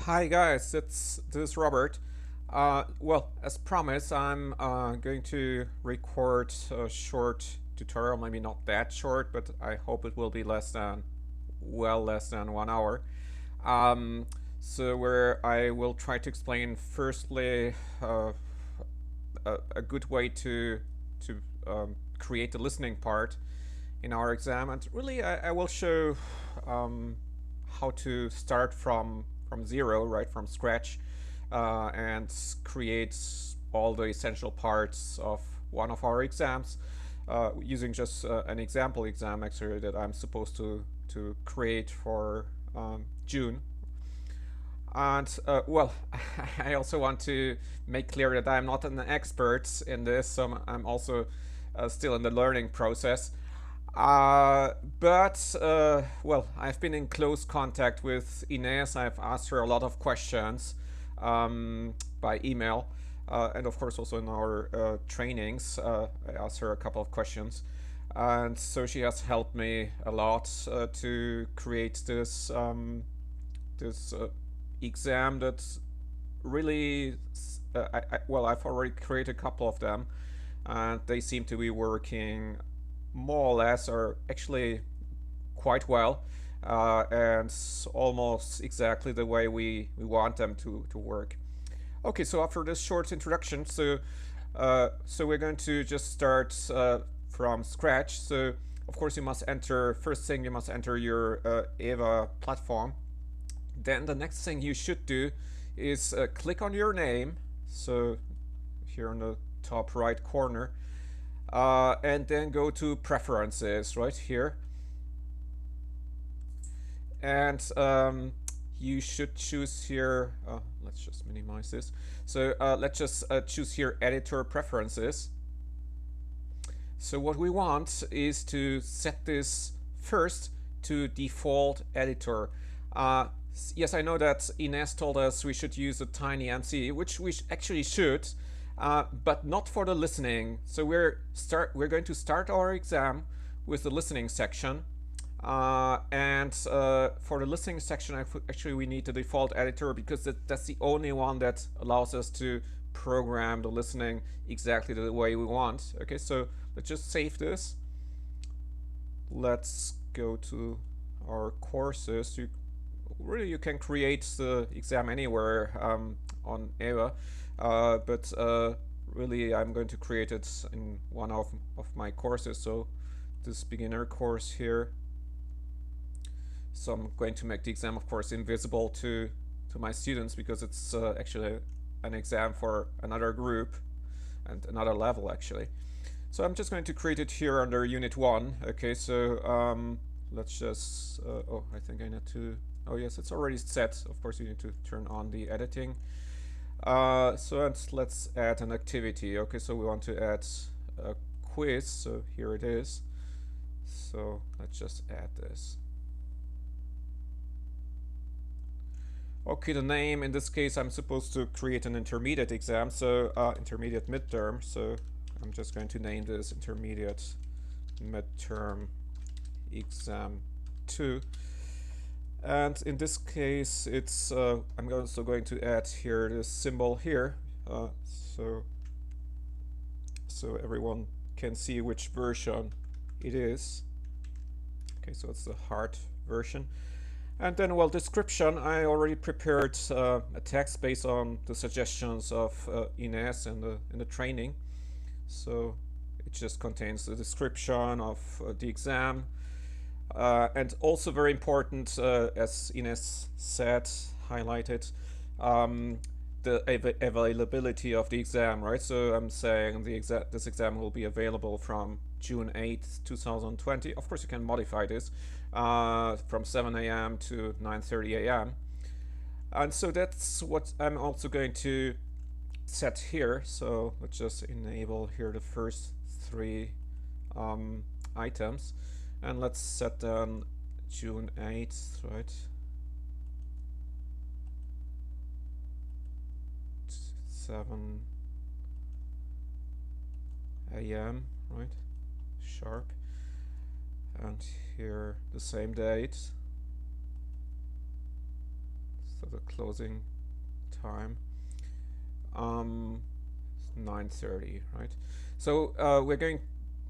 Hi guys, this is Robert. Well, as promised, I'm going to record a short tutorial. Maybe not that short, but I hope it will be less than 1 hour. Um, so where I will try to explain firstly a good way to create the listening part in our exam, and really I will show um, how to start from zero, right, from scratch, and create all the essential parts of one of our exams using just an example exam actually that I'm supposed to create for June. And well, I also want to make clear that I'm not an expert in this, so I'm also still in the learning process. But well, I've been in close contact with Ines. I've asked her a lot of questions by email, and of course also in our trainings. I asked her a couple of questions, and so she has helped me a lot to create this exam that's really well. I've already created a couple of them, and they seem to be working more or less, or actually quite well, and almost exactly the way we want them to work. Okay, so after this short introduction, so we're going to just start from scratch. So of course you must enter, first thing you must enter your EVA platform. Then the next thing you should do is click on your name, so here on the top right corner, and then go to preferences right here, and you should choose here, let's just minimize this. So let's just choose here editor preferences. So what we want is to set this first to default editor. Yes, I know that Ines told us we should use a TinyMC, which we actually should, but not for the listening. So we're going to start our exam with the listening section, and for the listening section, actually we need the default editor because that's the only one that allows us to program the listening exactly the way we want. Okay, so let's just save this. Let's go to our courses. You can create the exam anywhere on EVA, but really I'm going to create it in one of my courses. So this beginner course here. So I'm going to make the exam, of course, invisible to my students because it's actually an exam for another group and another level actually. So I'm just going to create it here under Unit 1. Okay, so let's just, oh, I think I need to, oh yes, it's already set. Of course, you need to turn on the editing. So let's add an activity. Okay, so we want to add a quiz. So here it is. So let's just add this. Okay, the name, in this case, I'm supposed to create an intermediate exam, so intermediate midterm. So I'm just going to name this intermediate midterm exam 2. And in this case, it's I'm also going to add here this symbol here, so everyone can see which version it is. Okay, so it's the hard version. And then, well, description, I already prepared a text based on the suggestions of Ines in the training. So it just contains the description of the exam. And also very important, as Ines said, highlighted, the availability of the exam, right? So I'm saying this exam will be available from June 8th, 2020. Of course, you can modify this from 7 a.m. to 9:30 a.m. And so that's what I'm also going to set here. So let's just enable here the first 3 items. And let's set down June 8th, right? 7 a.m., right? Sharp. And here the same date, So the closing time, 9:30, right? So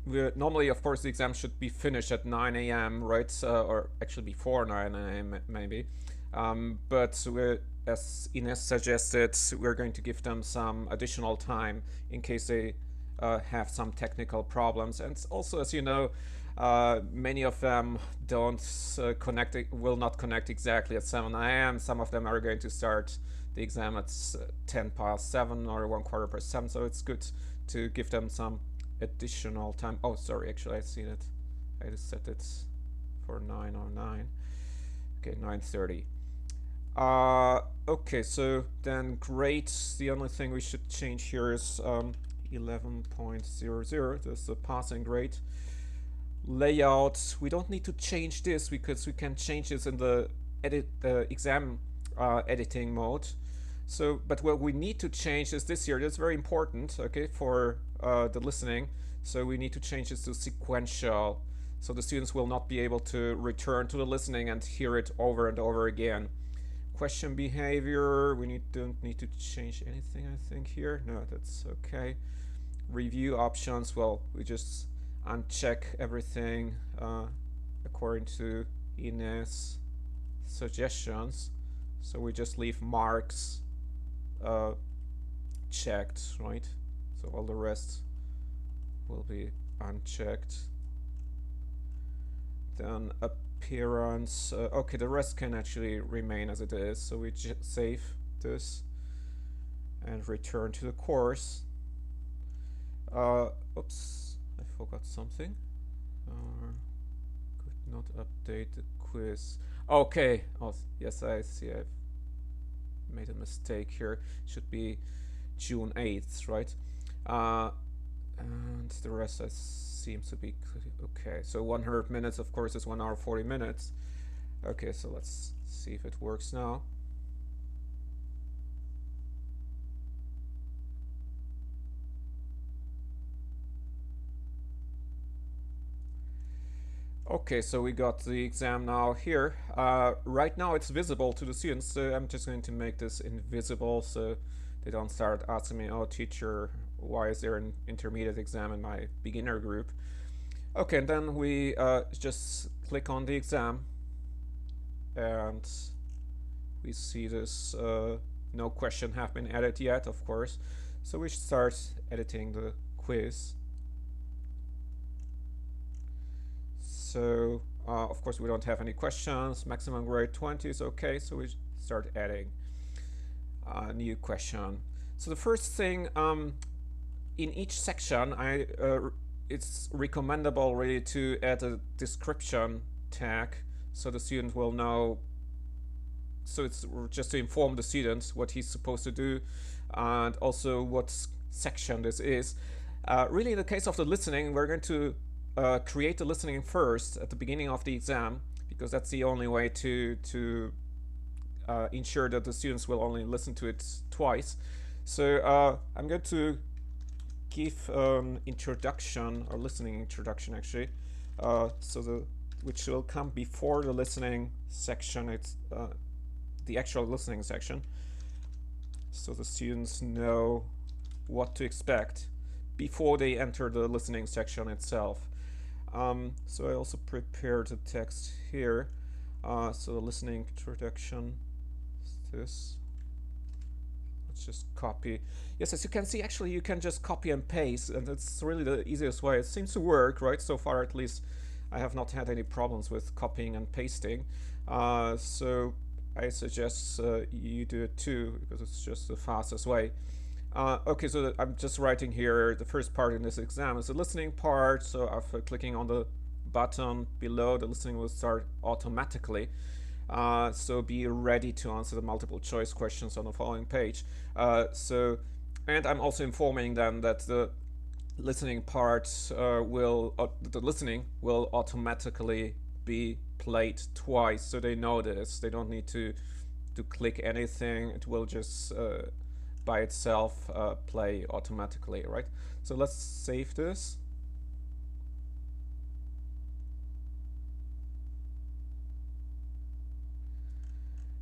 we're normally, of course, the exam should be finished at 9 a.m., right? Or actually before 9 a.m. maybe. But as Ines suggested, we're going to give them some additional time in case they have some technical problems. And also, as you know, many of them don't will not connect exactly at 7 a.m. Some of them are going to start the exam at 10 past 7 or 1/4 past 7. So it's good to give them some additional time. Oh, sorry, actually, I see that. I just set it for 9:09. Okay, 9:30. Okay, so then grade. The only thing we should change here is 11.00. That's the passing grade. Layout. We don't need to change this because we can change this in the exam editing mode. So, but what we need to change is this here. That's very important, okay, for the listening. So we need to change this to sequential. So the students will not be able to return to the listening and hear it over and over again. Question behavior, don't need to change anything, I think, here. No, that's okay. Review options, well, we just uncheck everything according to Ines' suggestions. So we just leave marks checked, right? So all the rest will be unchecked. Then appearance, okay, the rest can actually remain as it is. So we just save this and return to the course. Oops, I forgot something. Could not update the quiz. Okay, oh yes, I see, I've made a mistake here. Should be June 8th, right? And the rest seems to be okay. So 100 minutes, of course, is 1 hour 40 minutes. Okay, so let's see if it works now. Okay, so we got the exam now here. Right now it's visible to the students, so I'm just going to make this invisible so they don't start asking me, oh teacher, why is there an intermediate exam in my beginner group? Okay, and then we just click on the exam and we see this no question have been added yet, of course. So we start editing the quiz. So of course we don't have any questions. Maximum grade 20 is okay, so we start adding a new question. So the first thing, in each section, it's recommendable really to add a description tag so the student will know. So it's just to inform the student what he's supposed to do and also what section this is. Really, in the case of the listening, we're going to create the listening first at the beginning of the exam, because that's the only way to ensure that the students will only listen to it twice. So I'm going to give an introduction, or listening introduction actually, which will come before the listening section. It's the actual listening section, so the students know what to expect before they enter the listening section itself. So I also prepared the text here. So the listening introduction is this. Let's just copy. Yes, as you can see, actually you can just copy and paste, and it's really the easiest way. It seems to work, right? So far, at least, I have not had any problems with copying and pasting. So I suggest you do it too, because it's just the fastest way. Okay, so I'm just writing here, the first part in this exam is the listening part. So after clicking on the button below, the listening will start automatically. So be ready to answer the multiple choice questions on the following page. And I'm also informing them that the listening part the listening will automatically be played twice, so they know this. They don't need to click anything. It will just by itself play automatically, right? So let's save this.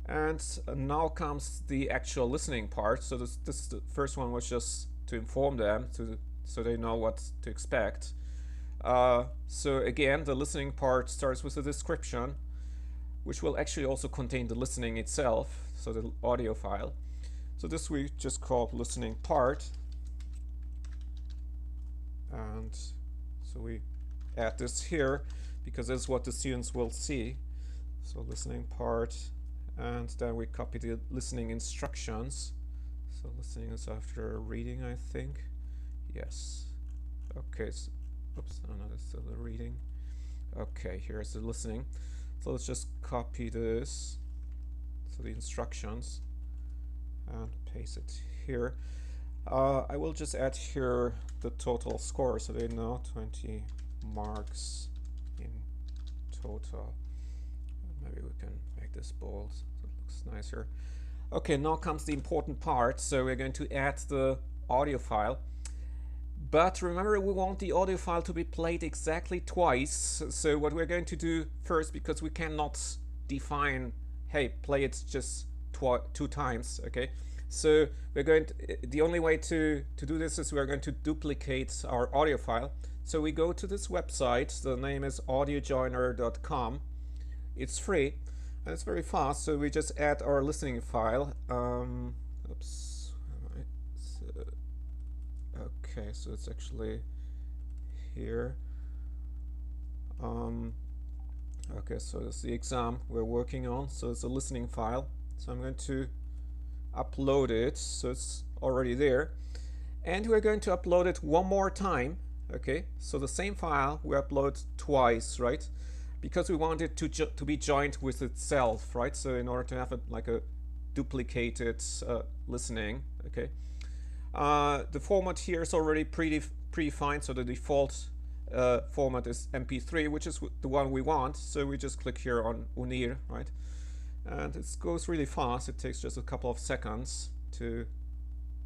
And now comes the actual listening part. So this the first one was just to inform them, so they know what to expect. So again, the listening part starts with a description, which will actually also contain the listening itself, so the audio file. So this we just call listening part. And so we add this here because this is what the students will see. So listening part, and then we copy the listening instructions. So listening is after reading, I think. Yes. Okay. So, oops. Oh no, that's still the reading. Okay, here's the listening. So let's just copy this. So the instructions, and paste it here. I will just add here the total score so they know 20 marks in total. Maybe we can make this bold so it looks nicer. Okay, now comes the important part. So we're going to add the audio file. But remember, we want the audio file to be played exactly twice. So what we're going to do first, because we cannot define, hey, play it just 2 times, okay? So we're going to, the only way to do this is we're going to duplicate our audio file. So we go to this website. The name is audiojoiner.com. It's free and it's very fast. So we just add our listening file. Oops. Okay, so it's actually here. Okay, so it's the exam we're working on. So it's a listening file. So I'm going to upload it, so it's already there, and we're going to upload it one more time. Okay, so the same file we upload twice, right? Because we want it to be joined with itself, right? So in order to have it like a duplicated listening, okay. The format here is already predefined, so the default format is MP3, which is the one we want. So we just click here on Unir, right? And it goes really fast. It takes just a couple of seconds to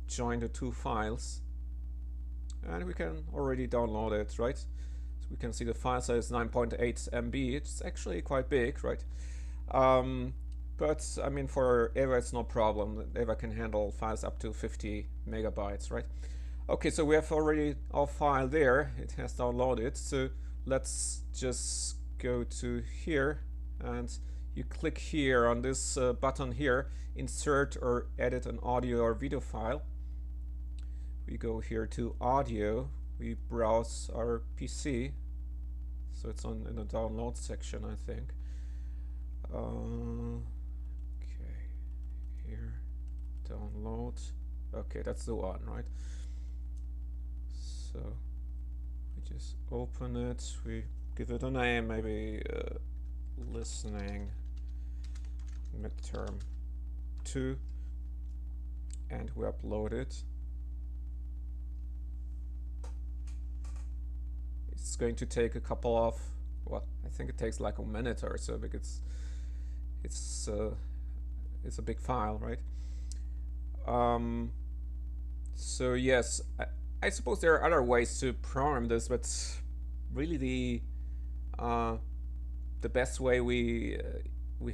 join the 2 files. And we can already download it, right? So we can see the file size is 9.8 MB. It's actually quite big, right? But I mean, for EVA, it's no problem. EVA can handle files up to 50 megabytes, right? Okay, so we have already our file there. It has downloaded. So let's just go to here, and you click here on this button here, insert or edit an audio or video file. We go here to audio, we browse our PC, so it's in the download section, I think. Okay, here, download. Okay, that's the one, right? So we just open it, we give it a name, maybe listening midterm 2, and we upload it. It's going to take a couple of, well, I think it takes like a minute or so, because it's a big file, right? So yes, I suppose there are other ways to program this, but really the best way we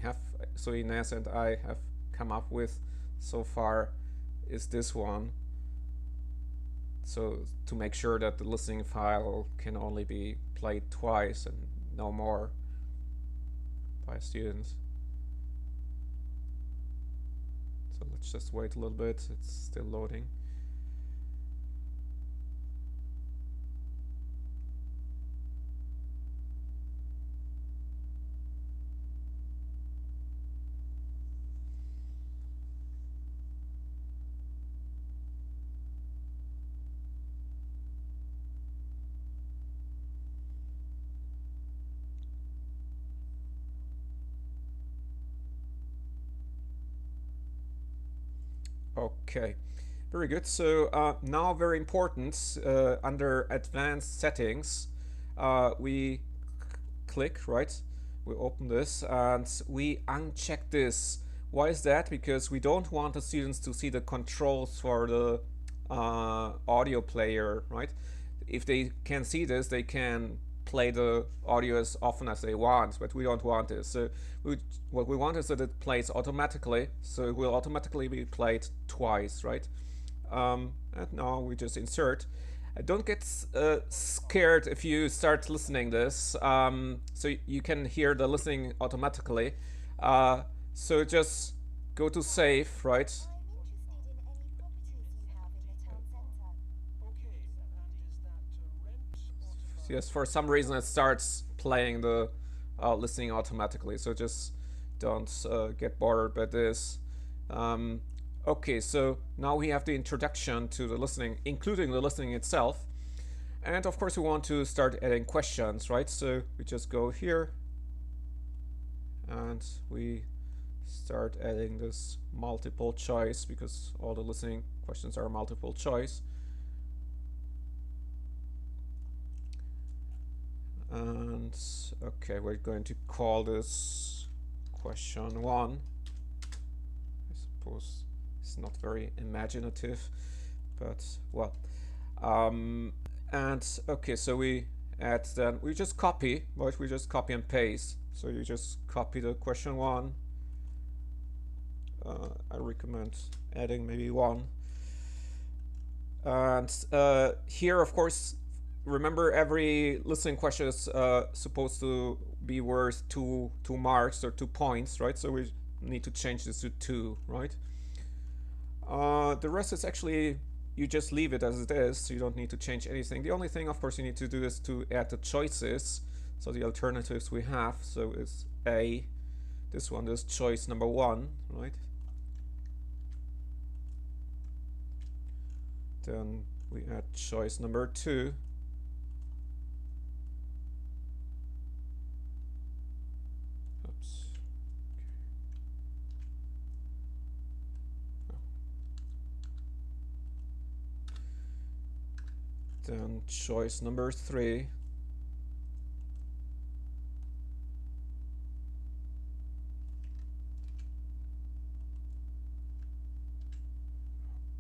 have, so Ines and I have come up with so far, is this one. So to make sure that the listening file can only be played twice and no more by students. So let's just wait a little bit, it's still loading. Okay, very good. So now very important, under advanced settings, we click, right? We open this and we uncheck this. Why is that? Because we don't want the students to see the controls for the audio player, right? If they can see this, they can play the audio as often as they want, but we don't want this. So what we want is that it plays automatically, so it will automatically be played twice, right? And now we just insert. Don't get scared if you start listening this. So you can hear the listening automatically. So just go to save, right? Yes, for some reason it starts playing the listening automatically. So just don't get bothered by this. Okay, so now we have the introduction to the listening, including the listening itself. And of course we want to start adding questions, right? So we just go here and we start adding this multiple choice, because all the listening questions are multiple choice. And okay, we're going to call this question 1. I suppose it's not very imaginative, but well. And okay, so we add, then we just copy, right? We just copy and paste. So you just copy the question 1. I recommend adding maybe 1. And here, of course, remember every listening question is supposed to be worth 2 marks or 2 points, right? So we need to change this to 2, right? The rest is actually, you just leave it as it is, so you don't need to change anything. The only thing, of course, you need to do is to add the choices, so the alternatives we have. So it's A, this one is choice number 1, right? Then we add choice number 2. Oops. Okay. Then choice number 3.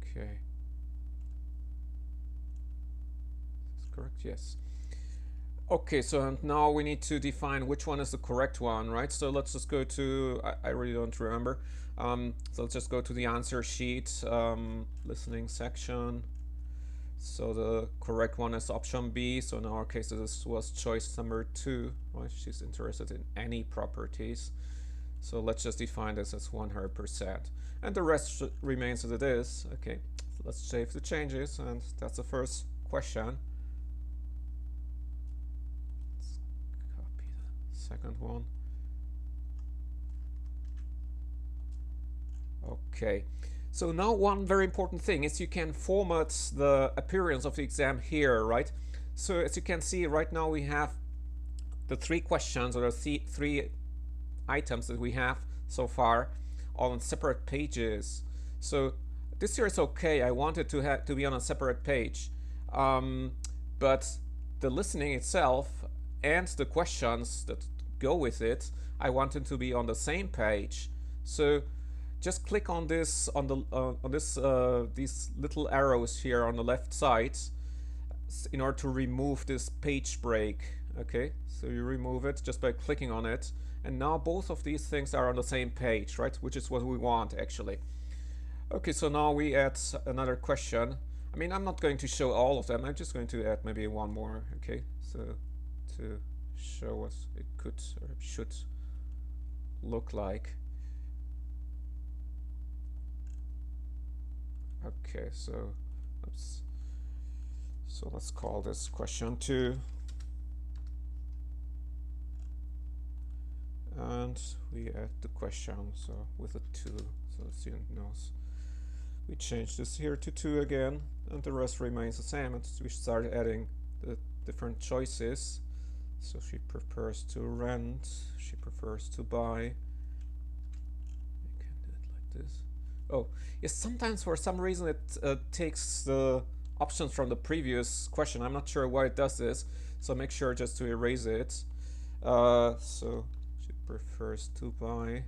Okay. Correct? Yes. Okay, so now we need to define which one is the correct one, right? So let's just go to, I really don't remember. So let's just go to the answer sheet, listening section. So the correct one is option B. So in our case, this was choice number 2, right? She's interested in any properties. So let's just define this as 100%. And the rest remains as it is. Okay, so let's save the changes, and that's the first question. Second one. Okay, so now one very important thing is you can format the appearance of the exam here, right? So as you can see right now, we have the 3 questions, or the 3 items that we have so far on separate pages. So this here is okay. I want it to be on a separate page, but the listening itself and the questions that go with it, I want them to be on the same page. So just click on this, on the these little arrows here on the left side, in order to remove this page break. Okay, so you remove it just by clicking on it, and now both of these things are on the same page, right? Which is what we want actually. Okay, so now we add another question. I mean, I'm not going to show all of them. I'm just going to add maybe one more. Okay, so to show what it could or should look like. Okay, so let's call this question 2, and we add the question, so with a 2, so the student knows. We change this here to 2 again, and the rest remains the same, and we start adding the different choices. So she prefers to rent, she prefers to buy. We can do it like this. Oh, yes, sometimes for some reason it takes the options from the previous question. I'm not sure why it does this, so make sure just to erase it. So she prefers to buy.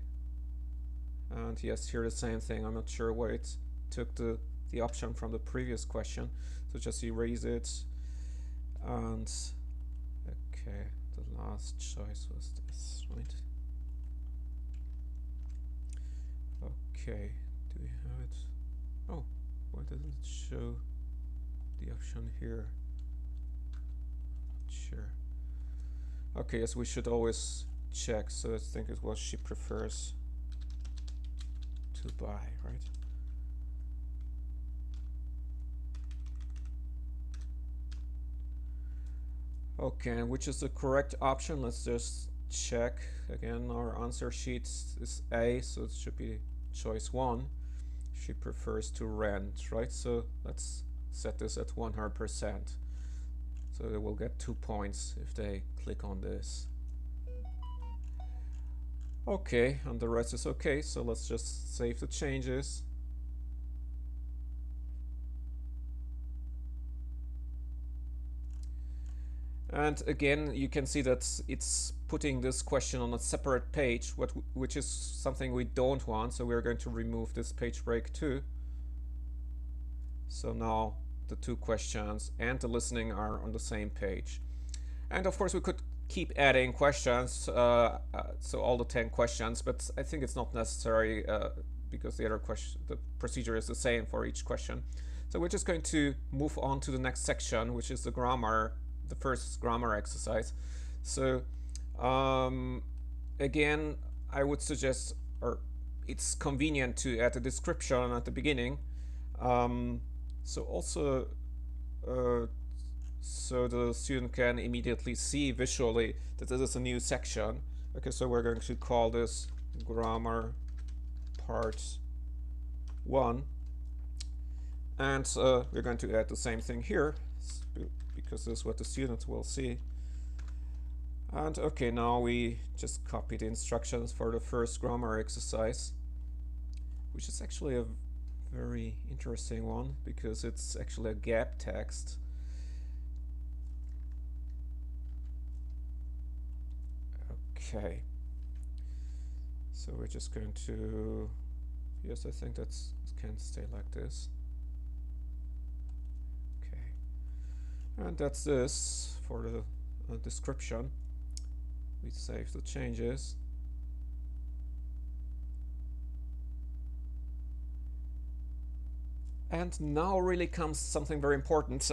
And yes, here the same thing. I'm not sure why it took the option from the previous question. So just erase it. And Okay, the last choice was this, right? Okay, do we have it? Oh, why doesn't it show the option here? Not sure. Okay, yes, we should always check. So I think it was she prefers to buy, right? Okay, and which is the correct option? Let's just check again. Our answer sheet is A, so it should be choice 1. She prefers to rent, right? So let's set this at 100%. So they will get 2 points if they click on this. Okay, and the rest is okay, so let's just save the changes. And again, you can see that it's putting this question on a separate page, which is something we don't want, so we're going to remove this page break too. So now the 2 questions and the listening are on the same page. And of course we could keep adding questions, so all the 10 questions, but I think it's not necessary because the procedure is the same for each question. So we're just going to move on to the next section, which is the grammar, the first grammar exercise. So again, I would suggest, or it's convenient to add a description at the beginning. So also so the student can immediately see visually that this is a new section. Okay, so we're going to call this grammar part 1. And we're going to add the same thing here, because this is what the students will see. And okay, now we just copy the instructions for the first grammar exercise, which is actually a very interesting one, because it's actually a gap text. Okay, so we're just going to, yes, I think it can stay like this. Okay, and that's this for the description. We save the changes. And now really comes something very important.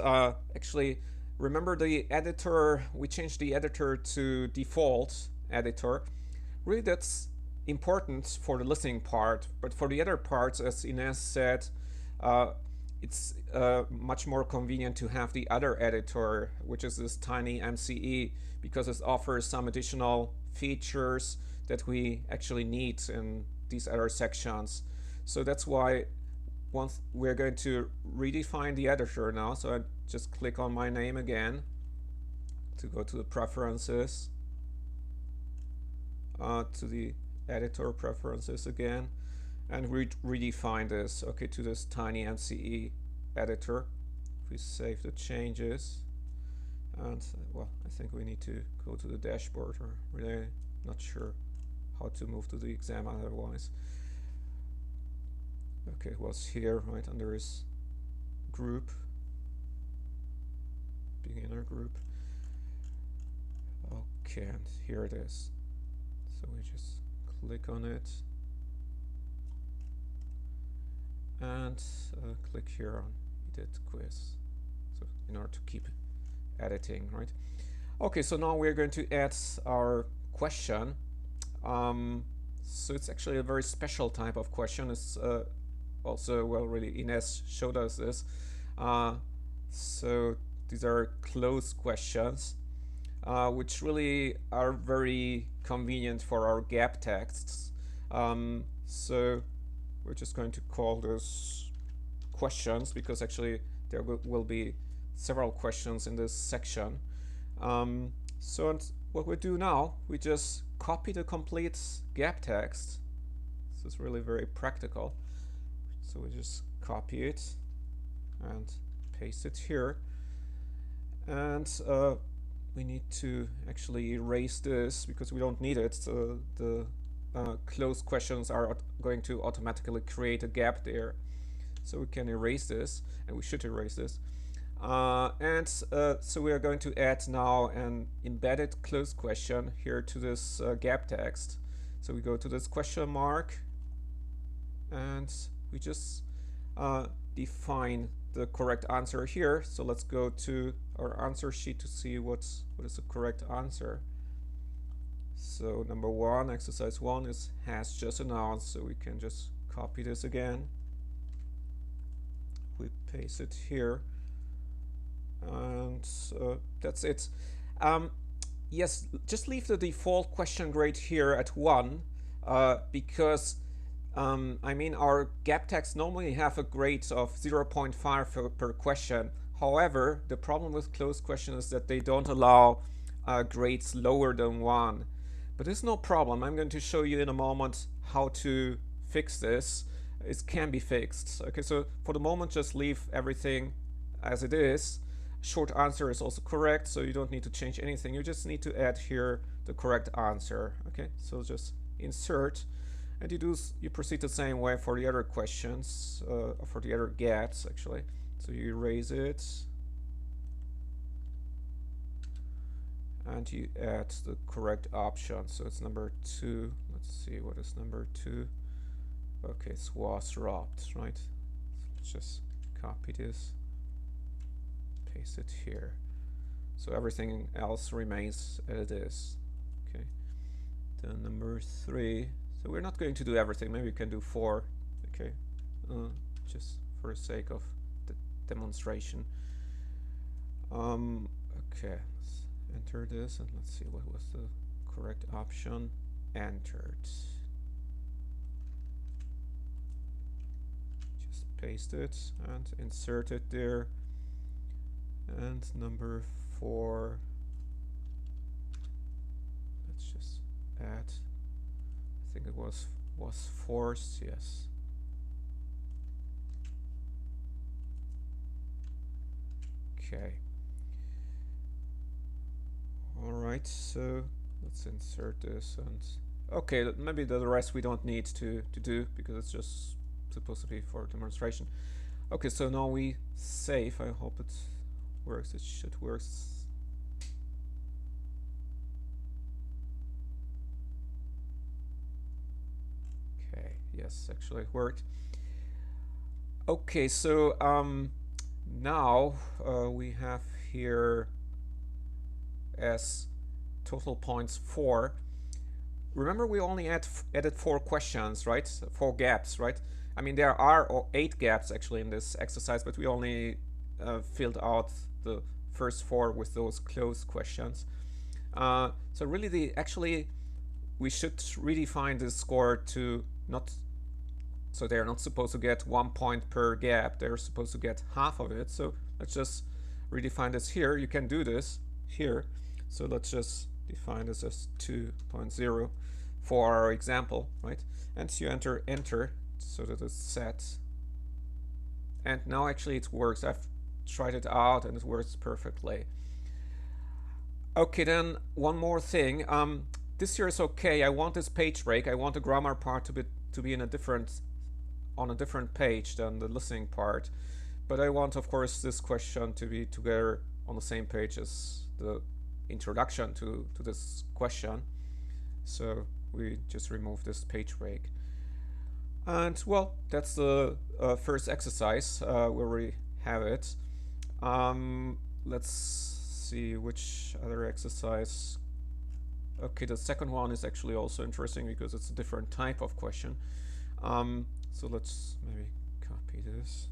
Actually, remember the editor, we changed the editor to default editor. Really, that's important for the listening part, but for the other parts, as Ines said, it's much more convenient to have the other editor, which is this tiny MCE, because it offers some additional features that we actually need in these other sections. So that's why once we're going to redefine the editor now. So I just click on my name again to go to the preferences, to the editor preferences again, and redefine this, okay, to this tiny MCE editor. If we save the changes, and well, I think we need to go to the dashboard, or really not sure how to move to the exam otherwise. Okay, it was here, right under his group, beginner group. Okay, and here it is. So we just click on it and click here on edit quiz, so in order to keep editing, right? Okay, so now we're going to add our question. So it's actually a very special type of question. It's also, well, really Ines showed us this. So these are closed questions, which really are very convenient for our gap texts. So we're just going to call those questions, because actually there will be several questions in this section. So what we do now, we just copy the complete gap text. This is really very practical. So we just copy it and paste it here. And we need to actually erase this because we don't need it. So the closed questions are going to automatically create a gap there. So we can erase this, and we should erase this. So we are going to add now an embedded closed question here to this gap text. So we go to this question mark and we just define the correct answer here. So let's go to our answer sheet to see what is the correct answer. So number 1, exercise 1 is has just announced, so we can just copy this again. We paste it here, and that's it. Yes, just leave the default question grade here at 1, because I mean, our gap texts normally have a grade of 0.5 per question. However, the problem with closed questions is that they don't allow grades lower than 1. But it's no problem. I'm going to show you in a moment how to fix this. It can be fixed. Okay, so for the moment, just leave everything as it is. Short answer is also correct, so you don't need to change anything. You just need to add here the correct answer. Okay, so just insert. And you proceed the same way for the other questions, for the other gaps actually. So you erase it, and you add the correct option. So it's number 2. Let's see, what is number 2? Okay, it was robbed, right? So let's just copy this, paste it here. So everything else remains as it is. Okay. Then number 3. So we're not going to do everything. Maybe we can do 4. Okay, just for the sake of the demonstration. Okay, let's enter this and let's see what was the correct option. Entered. Just paste it and insert it there. And number 4. Let's just add. I think it was forced, yes. Okay. All right, so let's insert this and okay, maybe the rest we don't need to do because it's just supposed to be for demonstration. Okay, so now we save. I hope it works. It should work. Yes, actually it worked. Okay, so now we have here as total points 4. Remember, we only added 4 questions, right? 4 gaps, right? I mean, there are 8 gaps actually in this exercise, but we only filled out the first 4 with those closed questions. So really, we should redefine this score to not. So they're not supposed to get 1 point per gap. They're supposed to get half of it. So let's just redefine this here. You can do this here. So let's just define this as 2.0 for our example, right? And you enter so that it's set. And now actually it works. I've tried it out and it works perfectly. Okay, then one more thing. This here is okay. I want this page break. I want the grammar part to be in on a different page than the listening part, but I want, of course, this question to be together on the same page as the introduction to this question. So we just remove this page break. And well, that's the first exercise. We already have it. Let's see which other exercise. Okay, the second one is actually also interesting because it's a different type of question. So let's maybe copy this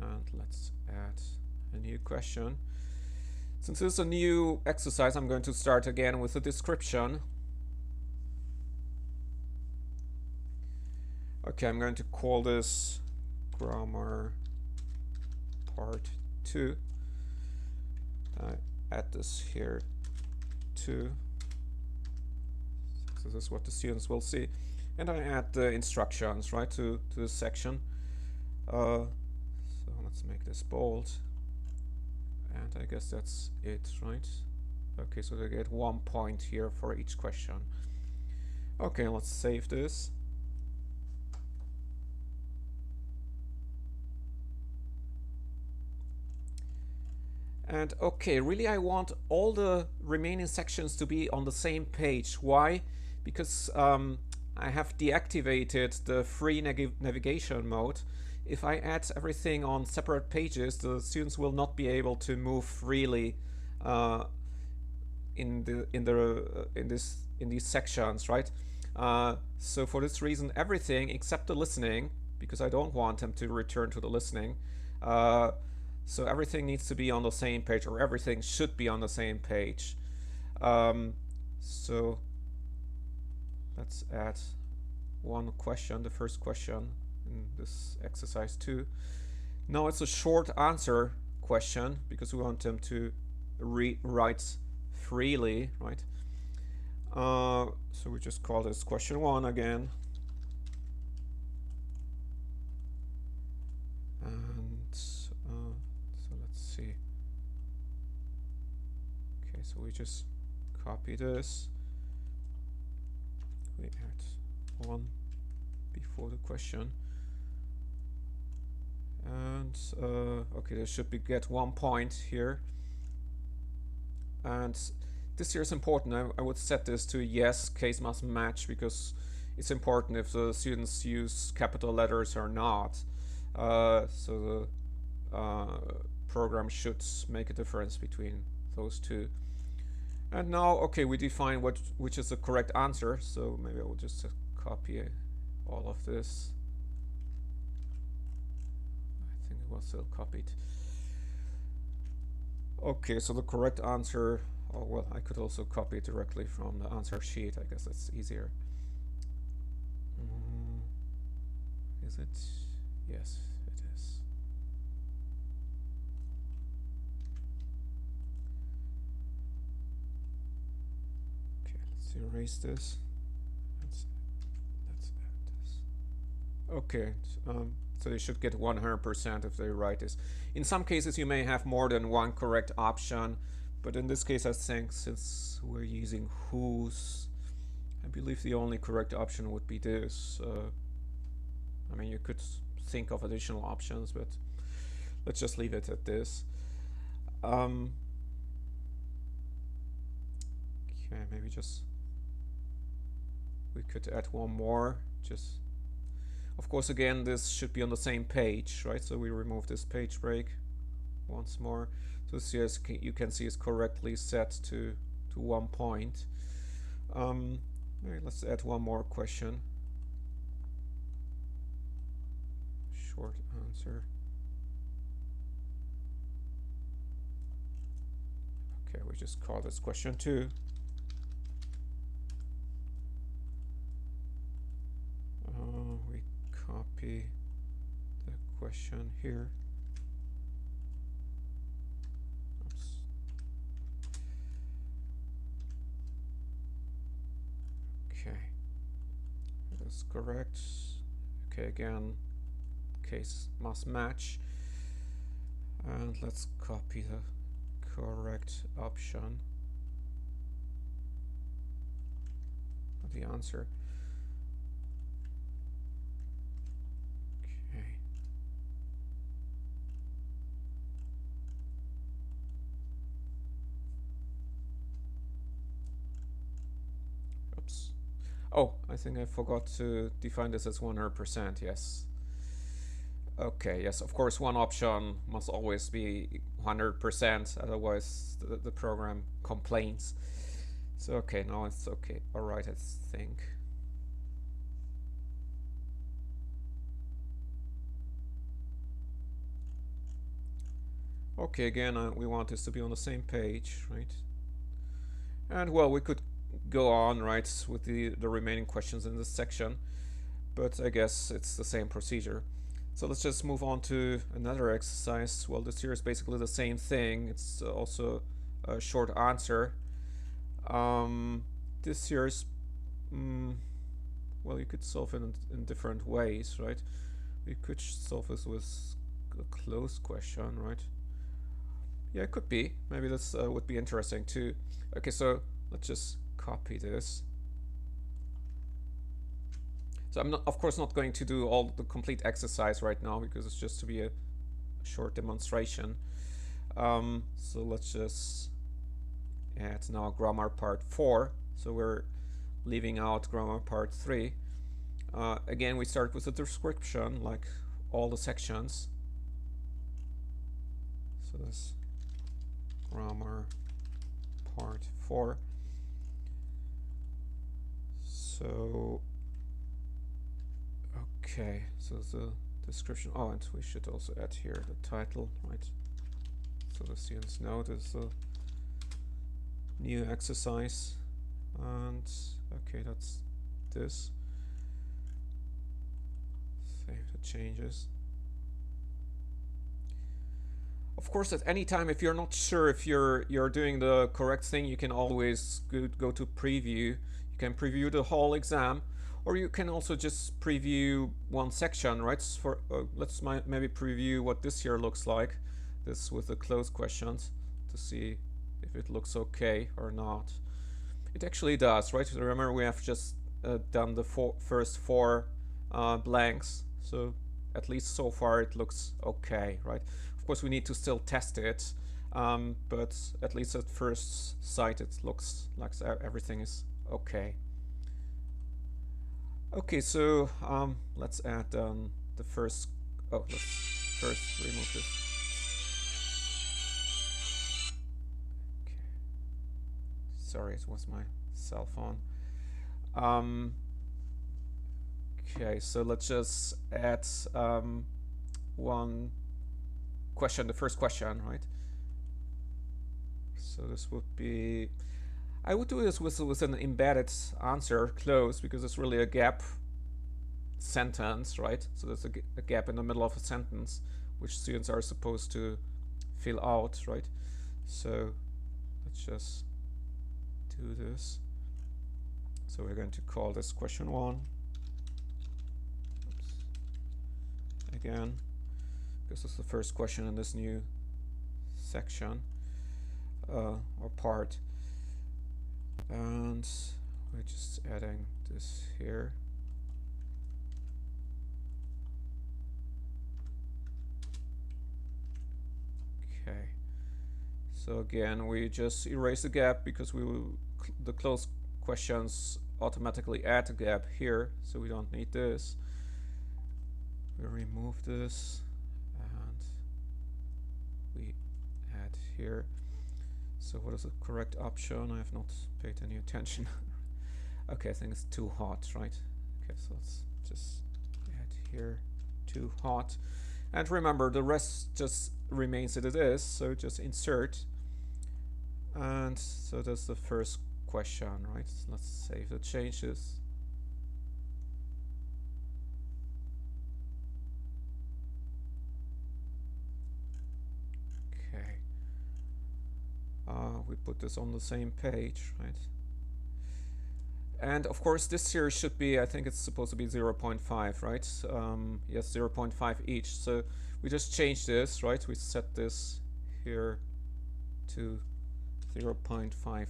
and let's add a new question. Since this is a new exercise, I'm going to start again with a description. Okay, I'm going to call this grammar part 2. Add this here too. So this is what the students will see. And I add the instructions, right, to this section. So let's make this bold. And I guess that's it, right? Okay, so they get 1 point here for each question. Okay, let's save this. And okay, really I want all the remaining sections to be on the same page. Why? Because I have deactivated the free navigation mode. If I add everything on separate pages, the students will not be able to move freely uh, in these sections, right? So for this reason, everything except the listening, because I don't want them to return to the listening. So everything needs to be on the same page, or everything should be on the same page. So let's add one question, the first question in this exercise 2. Now it's a short answer question because we want them to write freely, right? So we just call this question 1 again. And so let's see. Okay, so we just copy this. We add 1 before the question. And okay, there should be get 1 point here. And this here is important. I would set this to yes, case must match, because it's important if the students use capital letters or not. So the program should make a difference between those two. And now, okay, we define which is the correct answer. So maybe I will just copy all of this. I think it was still copied. Okay, so the correct answer, oh well, I could also copy it directly from the answer sheet. I guess that's easier. Is it? Yes, it is. Okay, let's erase this. Let's add this. Okay, so they should get 100% if they write this. In some cases, you may have more than one correct option, but in this case, I think since we're using whose, I believe the only correct option would be this. I mean, you could think of additional options, but let's just leave it at this. Okay, maybe just we could add one more. Just, of course, again, this should be on the same page, right? So we remove this page break once more. So this here, you can see, is correctly set to 1 point. Maybe let's add one more question. Short answer. Okay, we just call this question 2. We copy the question here. Oops. Okay, that's correct. Okay, again, case must match, and let's copy the correct option of the answer. Okay. Oops. Oh, I think I forgot to define this as 100%. Yes. Okay, yes, of course, one option must always be 100%, otherwise the program complains. So, okay, now it's okay. All right, I think. Okay, again, we want this to be on the same page, right? And, well, we could go on, right, with the remaining questions in this section, but I guess it's the same procedure. So let's just move on to another exercise. Well, this here is basically the same thing. It's also a short answer. This here is, well, you could solve it in different ways, right? We could solve this with a closed question, right? Yeah, it could be. Maybe this would be interesting too. Okay, so let's just copy this. So I'm not, of course, not going to do all the complete exercise right now because it's just to be a short demonstration. So let's just add now grammar part 4. So we're leaving out grammar part 3. Again, we start with the description, like all the sections. So this grammar part 4. So, okay, so the description. Oh, and we should also add here the title, right? So the students know this is a new exercise. And okay, that's this. Save the changes. Of course, at any time, if you're not sure if you're doing the correct thing, you can always go to preview. You can preview the whole exam, or you can also just preview one section, right? For let's maybe preview what this here looks like, this with the closed questions, to see if it looks okay or not. It actually does, right? Remember, we have just done the first four blanks, so at least so far it looks okay, right? Of course, we need to still test it, but at least at first sight it looks like everything is okay. Okay, so let's add the first. Oh, let's first remove this. Okay. Sorry, it was my cell phone. Okay, so let's just add one question, the first question, right? So this would be, I would do this with an embedded answer close, because it's really a gap sentence, right? So there's a gap in the middle of a sentence which students are supposed to fill out, right? So let's just do this. So we're going to call this question 1. Oops. Again, this is the first question in this new section or part, and we're just adding this here. Okay, so again we just erase the gap because we will the closed questions automatically add a gap here, so we don't need this. We remove this and we add here. So what is the correct option? I have not paid any attention. Okay, I think it's too hot, right? Okay, so let's just add here too hot. And remember, the rest just remains as it is, so just insert. And so that's the first question, right? Let's save the changes. Okay. We put this on the same page, right? And of course this here should be, I think it's supposed to be 0.5, right? Yes, 0.5 each. So we just change this, right? We set this here to 0.5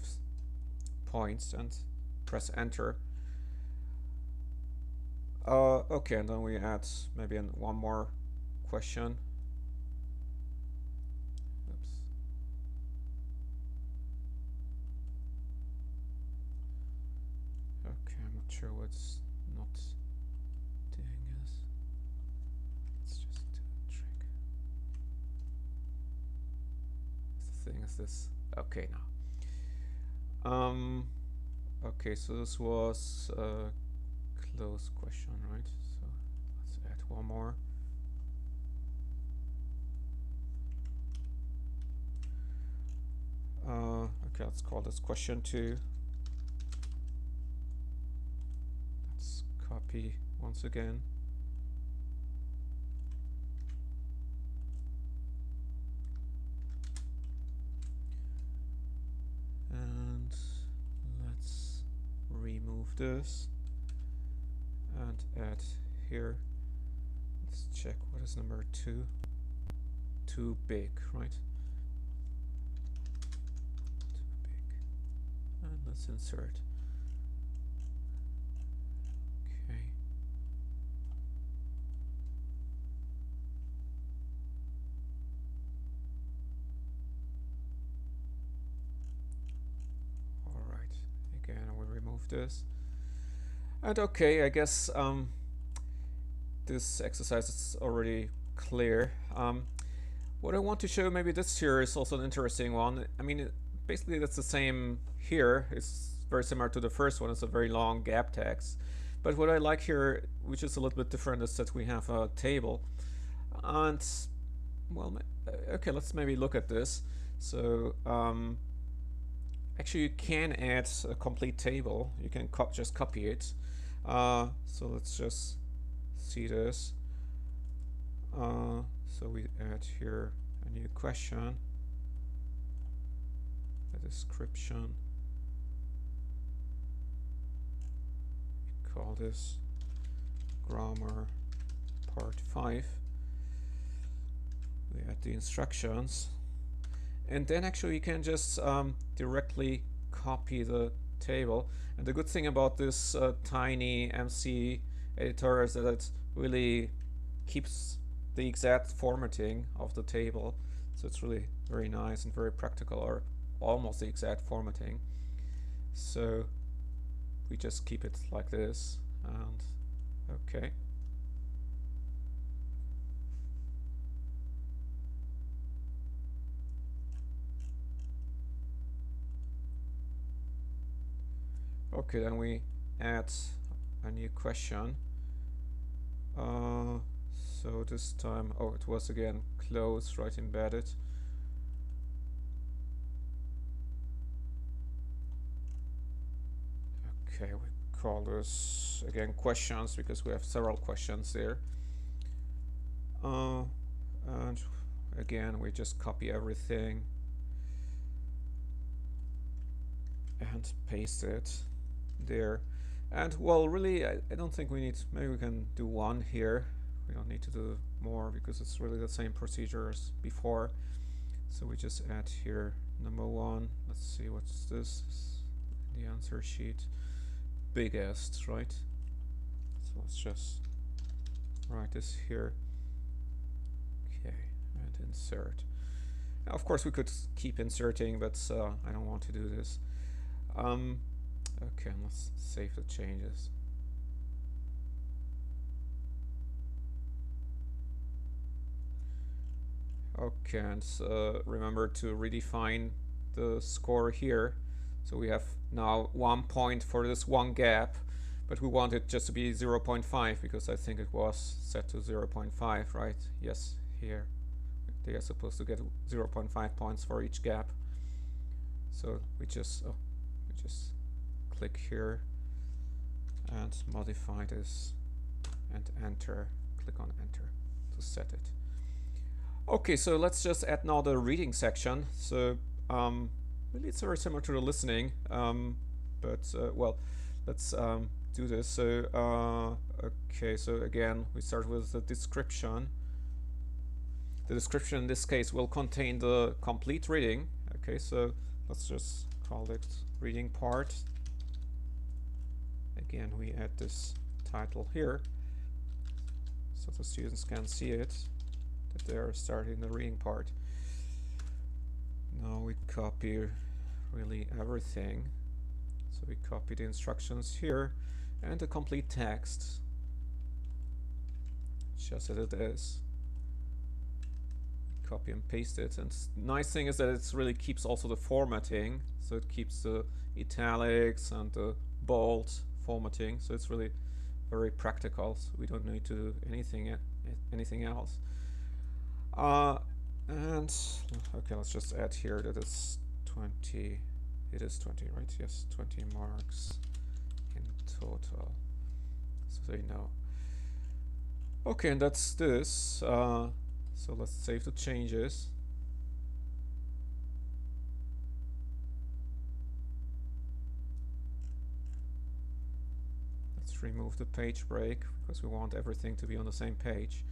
points and press enter. Okay, and then we add maybe one more question. Oops. Okay, I'm not sure what's not doing this. Let's just do a trick. The thing is this. Okay, now. Okay, so this was a closed question, right? So let's add one more. Okay, let's call this question 2. Let's copy once again. And let's remove this and add here. Let's check what is number 2. Too big, right? And let's insert. Okay. this. And okay, I guess this exercise is already clear. What I want to show, maybe this here is also an interesting one. I mean, basically that's the same here. It's very similar to the first one. It's a very long gap text. But what I like here, which is a little bit different, is that we have a table. And, well, okay, let's maybe look at this. So, actually you can add a complete table. You can just copy it. So let's just see this. So we add here a new question, a description. We call this grammar part 5. We add the instructions, and then actually you can just directly copy the table. And the good thing about this tiny MC editor is that it really keeps the exact formatting of the table, so it's really very nice and very practical, or almost the exact formatting. So we just keep it like this, and okay. Okay, then we add a new question. So this time, oh, it was again closed, right, embedded. Okay, we call this again questions because we have several questions there. And again, we just copy everything and paste it there. And well, really, I don't think we need, maybe we can do one here. We don't need to do more because it's really the same procedure as before. So we just add here number 1. Let's see, what's this? The answer sheet. Biggest, right? So let's just write this here. Okay, and insert. Now, of course, we could keep inserting, but I don't want to do this. Okay, let's save the changes. Okay, and remember to redefine the score here. So we have now 1 point for this one gap, but we want it just to be 0.5 because I think it was set to 0.5, right? Yes, here. They are supposed to get 0.5 points for each gap. So we just click here and modify this and enter. Click on enter to set it. Okay, so let's just add now the reading section. So really it's very similar to the listening, but well, let's do this. So okay, so again we start with the description. The description in this case will contain the complete reading. Okay, so let's just call it reading part. Again, we add this title here so the students can see it, that they are starting the reading part. Now we copy really everything. So we copy the instructions here and the complete text, just as it is. Copy and paste it, and nice thing is that it really keeps also the formatting, so it keeps the italics and the bold formatting, so it's really very practical, so we don't need to do anything else. And okay, let's just add here that it's 20. It is 20, right? Yes, 20 marks in total, so they know. Okay, and that's this. So let's save the changes. Let's remove the page break because we want everything to be on the same page.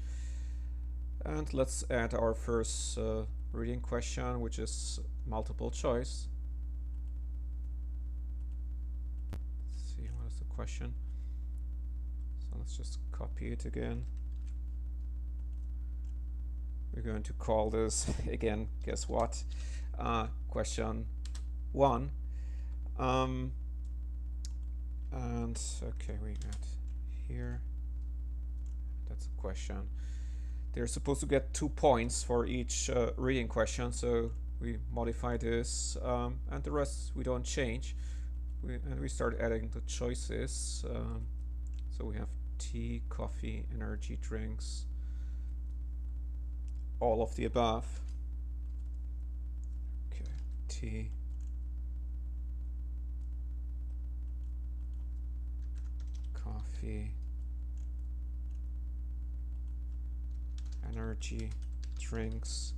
And let's add our first reading question, which is multiple choice. Let's see, what is the question? So let's just copy it again. We're going to call this, again, guess what? Question 1. And okay, we got here. That's a question. They're supposed to get 2 points for each reading question, so we modify this, and the rest we don't change. And we start adding the choices. So we have tea, coffee, energy drinks, all of the above. Okay, tea, coffee, energy drinks.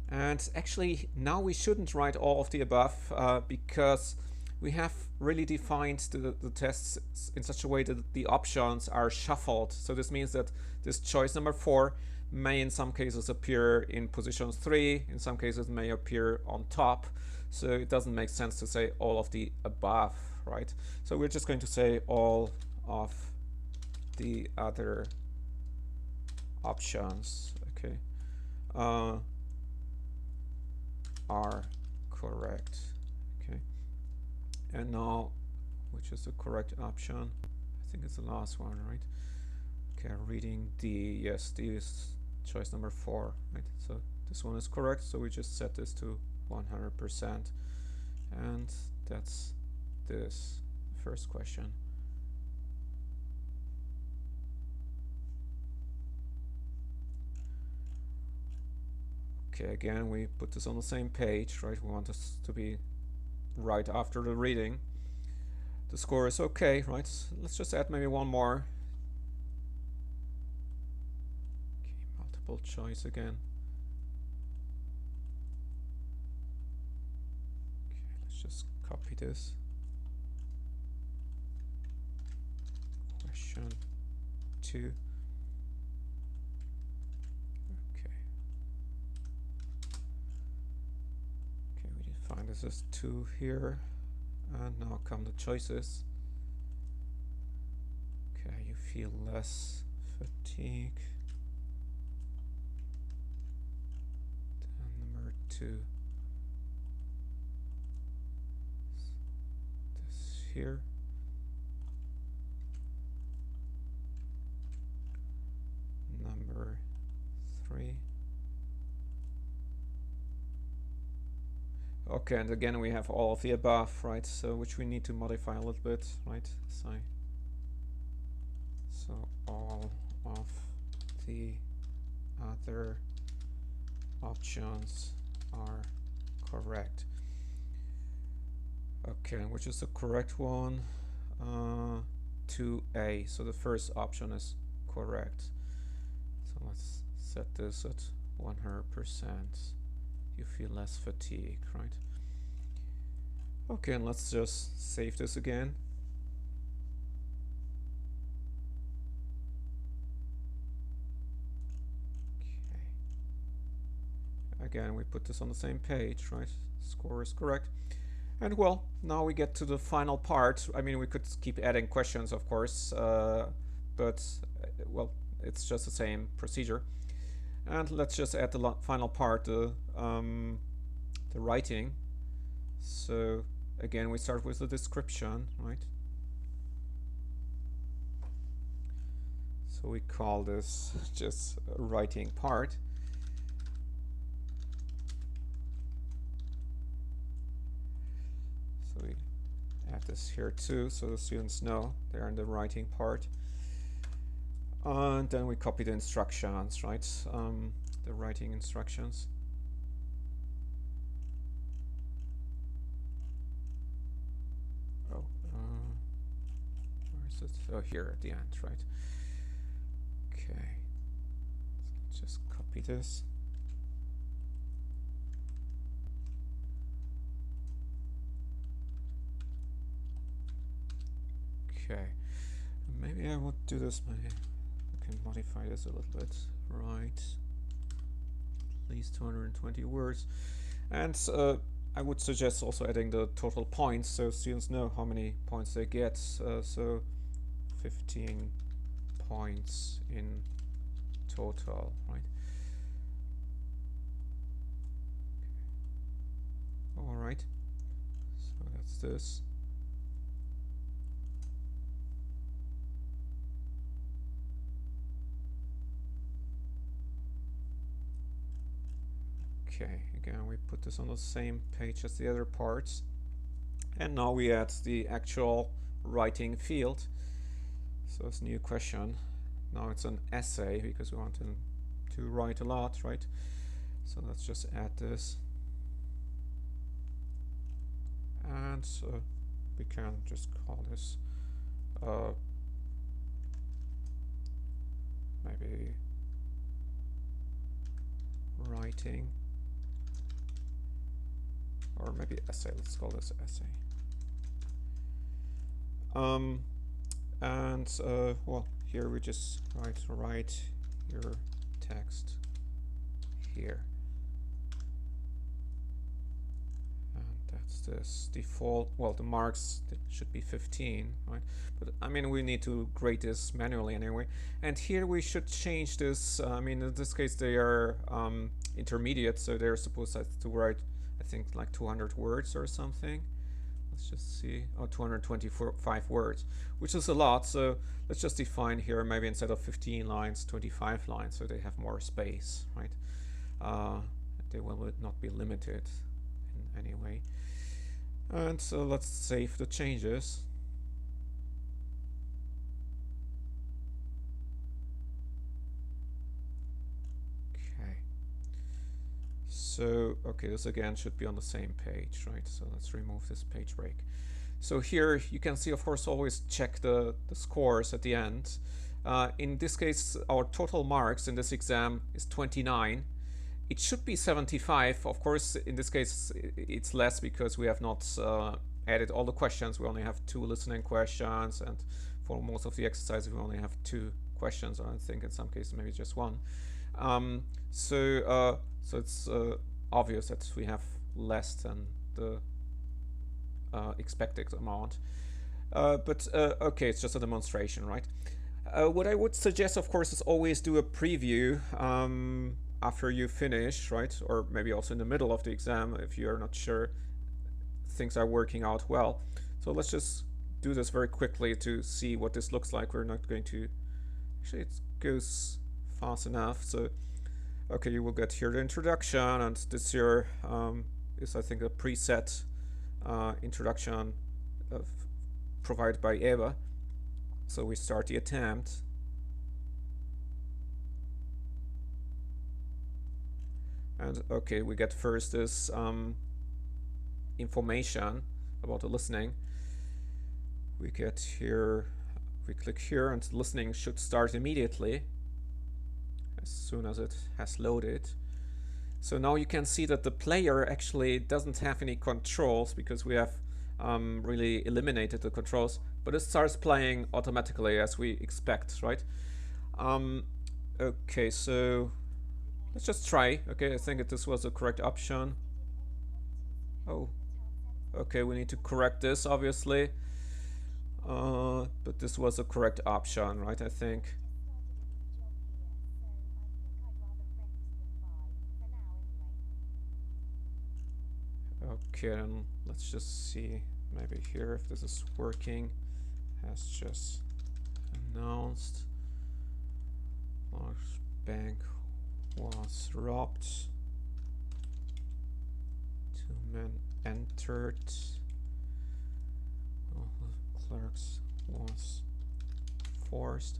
And actually, now we shouldn't write all of the above because we have really defined the tests in such a way that the options are shuffled. So this means that this choice number 4 may in some cases appear in position 3, in some cases may appear on top. So it doesn't make sense to say all of the above, right? So we're just going to say all of the other options, okay, are correct. Okay, and now, which is the correct option? I think it's the last one, right? Okay, reading D. Yes, D is choice number 4, right? So this one is correct, so we just set this to 100%, and that's this first question. Okay, again, we put this on the same page, right? We want this to be right after the reading. The score is okay, right? Let's just add maybe one more. Okay, multiple choice again. Okay, let's just copy this. Question 2. Define this as 2 here, and now come the choices. Okay, you feel less fatigue. Then number 2. This here. Number 3. Okay, and again we have all of the above, right? So which we need to modify a little bit, right? So all of the other options are correct. Okay, which is the correct one? 2A. So the first option is correct. So let's set this at 100%. You feel less fatigue, right? Okay, and let's just save this again. Okay. Again, we put this on the same page, right? Score is correct. And well, now we get to the final part. I mean, we could keep adding questions, of course, but well, it's just the same procedure. And let's just add the final part, the writing. So again, we start with the description, right? So we call this just a writing part. So we add this here too, so the students know they're in the writing part. And then we copy the instructions, right? The writing instructions. Oh, where is it? Oh, here at the end, right? Okay. So let's just copy this. Okay. Maybe I would do this. Maybe I can modify this a little bit, right? At least 220 words. And I would suggest also adding the total points so students know how many points they get. So 15 points in total, right? All right. So that's this. Okay, again, we put this on the same page as the other parts. And now we add the actual writing field. So it's a new question. Now it's an essay because we want to write a lot, right? So let's just add this. And we can just call this maybe writing, or maybe essay. Let's call this essay. Well, here we just write your text here. And that's this default. Well, the marks should be 15, right? But I mean, we need to grade this manually anyway. And here we should change this. I mean, in this case, they are intermediate, so they're supposed to write, I think, like 200 words or something. Let's just see. Oh, 225 words, which is a lot. So let's just define here, maybe instead of 15 lines, 25 lines, so they have more space, right? They will not be limited in any way. And so let's save the changes. Okay. So, okay, this again should be on the same page, right? So let's remove this page break. So here you can see, of course, always check the scores at the end. In this case, our total marks in this exam is 29. It should be 75. Of course, in this case, it's less because we have not added all the questions. We only have 2 listening questions, and for most of the exercises, we only have 2 questions, or I think in some cases maybe just 1. So it's obvious that we have less than the expected amount. But okay, it's just a demonstration, right? What I would suggest, of course, is always do a preview after you finish, right? Or maybe also in the middle of the exam if you're not sure things are working out well. So let's just do this very quickly to see what this looks like. We're not going to... Actually, it goes fast enough. So, okay, you will get here the introduction, and this here is, I think, a preset introduction provided by EVA. So we start the attempt. And okay, we get first this information about the listening. We get here, we click here, and listening should start immediately as soon as it has loaded. So now you can see that the player actually doesn't have any controls because we have really eliminated the controls, but it starts playing automatically as we expect, right? Okay, so let's just try. Okay, I think that this was the correct option. Oh, okay, we need to correct this, obviously. But this was the correct option, right? I think. Okay, then let's just see maybe here if this is working. Has just announced. Large bank was robbed. 2 men entered. Well, the clerks was forced.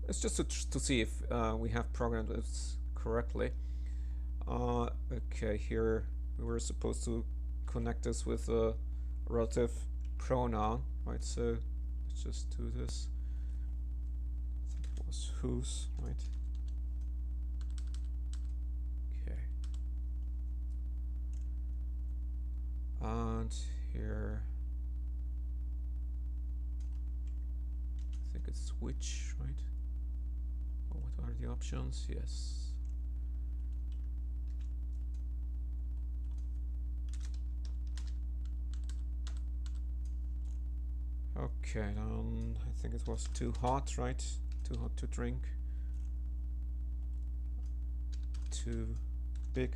It's just to see if we have programmed this correctly. Okay, here we were supposed to connect this with a relative pronoun, right? So let's just do this. I think it was whose, right? Okay. And here, I think it's which, right? Oh, what are the options? Yes. Okay, I think it was too hot, right? Too hot to drink. Too big.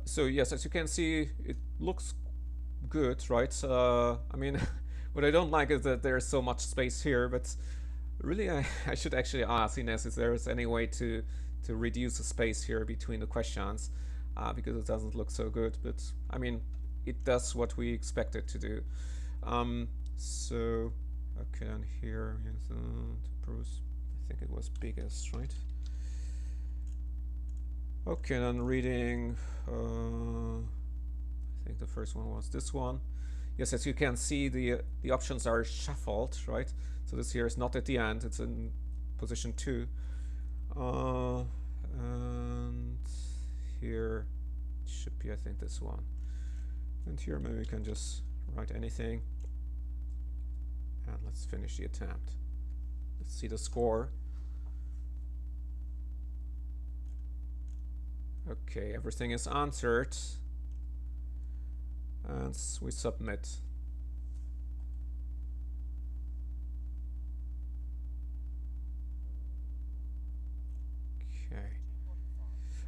So yes, as you can see, it looks good, right? I mean, what I don't like is that there's so much space here, but Really, I should actually ask Ines if there is any way to reduce the space here between the questions, because it doesn't look so good. But I mean, it does what we expect it to do. So okay, and here is Bruce. I think it was biggest, right? Okay, then reading. I think the first one was this one. Yes, as you can see, the options are shuffled, right? So this here is not at the end; it's in position 2. And here it should be, I think, this one. And here maybe we can just write anything. And let's finish the attempt. Let's see the score. Okay, everything is answered. And we submit. Okay.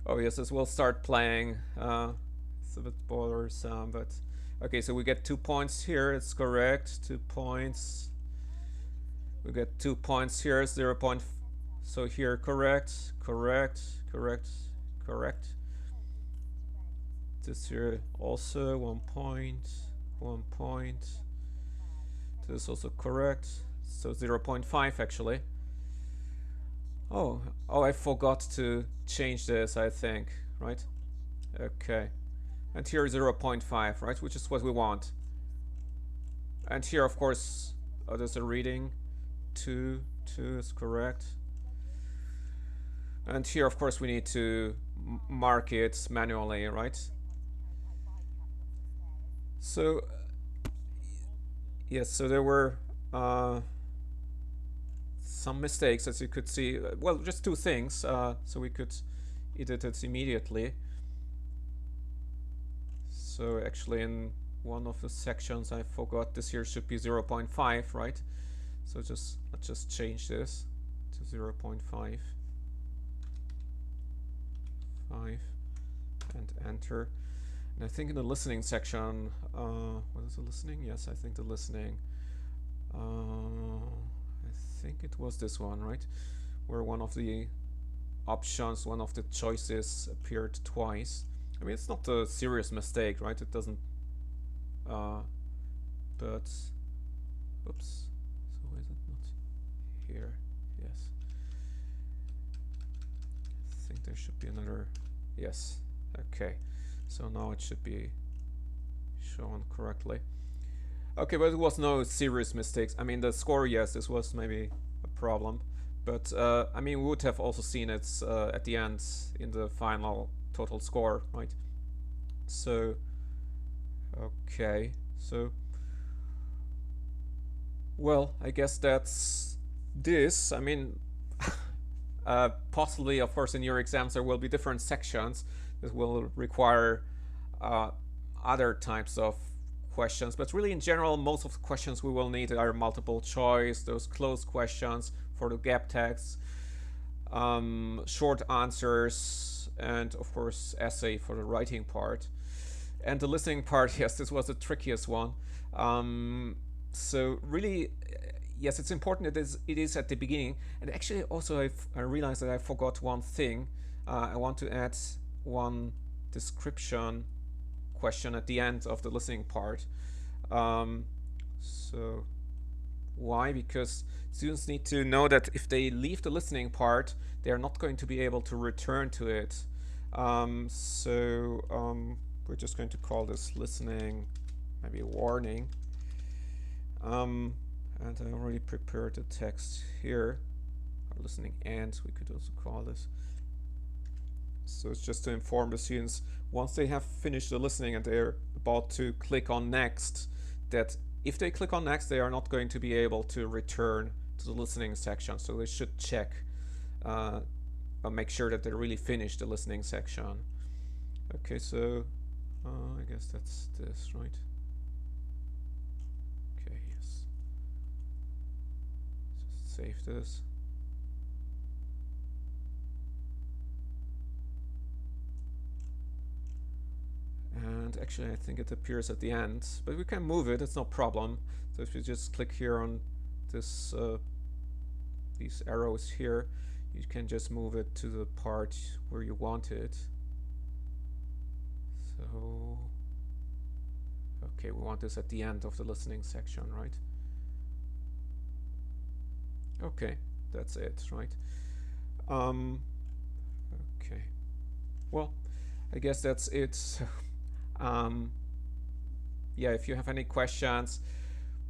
Oh yes, this will start playing. It's a bit bothersome, but okay. So we get 2 points here. It's correct. 2 points. We get 2 points here. 0 point. So here, correct, correct, correct, correct. This here also 1 point, 1 point. This is also correct. So 0.5 actually. Oh, I forgot to change this, I think, right? Okay. And here 0.5, right? Which is what we want. And here, of course, there's a reading. 2 is correct. And here, of course, we need to mark it manually, right? So, yes, so there were some mistakes, as you could see. Well, just 2 things, so we could edit it immediately. So actually in one of the sections I forgot this here should be 0.5, right? So let's just change this to 0.5. 5 and enter. And I think in the listening section, what is the listening? Yes, I think the listening. I think it was this one, right? Where one of the options, one of the choices appeared twice. I mean, it's not a serious mistake, right? It doesn't. But, oops. So why is it not here? Yes. I think there should be another. Yes. Okay. So now it should be shown correctly. Okay, but it was no serious mistakes. I mean, the score, yes, this was maybe a problem. But, I mean, we would have also seen it at the end in the final total score, right? So, okay. So, well, I guess that's this. I mean, possibly, of course, in your exams there will be different sections that will require other types of questions, but really in general most of the questions we will need are multiple choice, those closed questions for the gap text, short answers, and of course essay for the writing part. And the listening part, yes, this was the trickiest one. So really, yes, it's important that it is at the beginning. And actually also I realized that I forgot one thing. I want to add one description question at the end of the listening part. So why? Because students need to know that if they leave the listening part, they are not going to be able to return to it. We're just going to call this listening, maybe a warning. And I already prepared the text here, or listening and we could also call this. So it's just to inform the students once they have finished the listening and they're about to click on next, that if they click on next, they are not going to be able to return to the listening section. So they should check, make sure that they really finished the listening section. Okay, so I guess that's this, right? Okay, yes. Just save this. And actually I think it appears at the end, but we can move it, it's no problem. So if you just click here on this these arrows here, you can just move it to the part where you want it. So, okay, we want this at the end of the listening section, right? Okay, that's it, right? Okay, well, I guess that's it. Yeah, if you have any questions,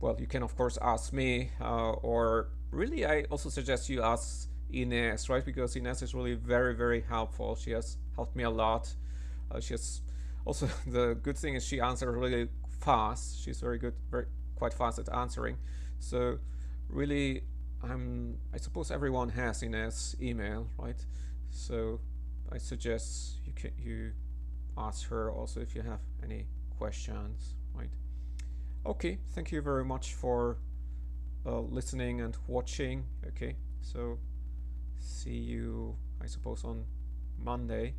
well, you can of course ask me, or really I also suggest you ask Ines, right? Because Ines is really very, very helpful. She has helped me a lot. She has also the good thing is she answers really fast. She's very good, very quite fast at answering. So really, I suppose everyone has Ines' email, right? So I suggest you ask her also if you have any questions, right? Okay, thank you very much for listening and watching. Okay, so see you, I suppose, on Monday.